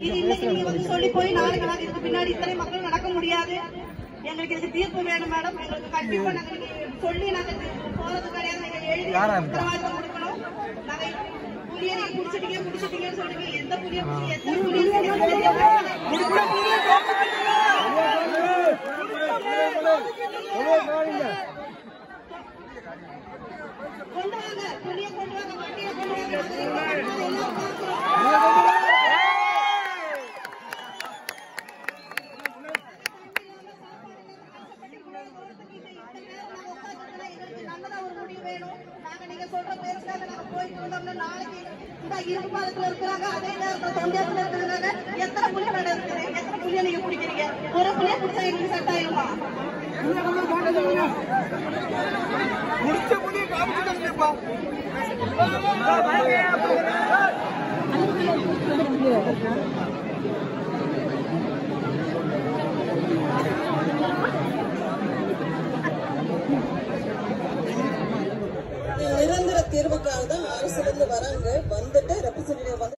சொல்லி போய் நாளைக்கு நாங்க இதுக்கு பின்னாடி இத்தனை மக்கள் நடக்க முடியாது. எங்களுக்கு இதுக்கு தீர்ப்பு வேணும் மேடம். எங்களுக்கு கண்டிப்பா நாங்க சொல்லி நாங்க போறது கிடையாது. நீங்க எழுதி உத்தரவாதம் கொடுக்கணும். நாங்க புலியை நீங்க குடிச்சிட்டீங்கன்னு சொல்றீங்க. எந்த புலியை எத்தனை கொண்டு வாங்க, புலியை கொண்டு வாங்க, வண்டியை கொண்டு வாங்க. நீங்க சொல்ற பேருக்காக நாங்க போயிட்டு வந்தோம்னா நாளைக்கு இந்த இருப்பாளத்துல இருக்கிறாங்க, அதே நேரத்தில் தொண்டியத்துல இருக்கிறாங்க. எத்தனை புள்ளிய நடக்குது? எத்தனை புள்ளிய நீங்க குடிக்கிறீங்க? ஒரு புள்ளிய குடிச்சா எங்களுக்கு செட் ஆயிருமா? முடிச்ச புள்ளிய காமிச்சிருப்பா. நிரந்தர தீர்வுக்காக தான் அரசுல இருந்து வராங்க. வந்துட்டு ரெப்ரசன்டேட்டிவ் வந்து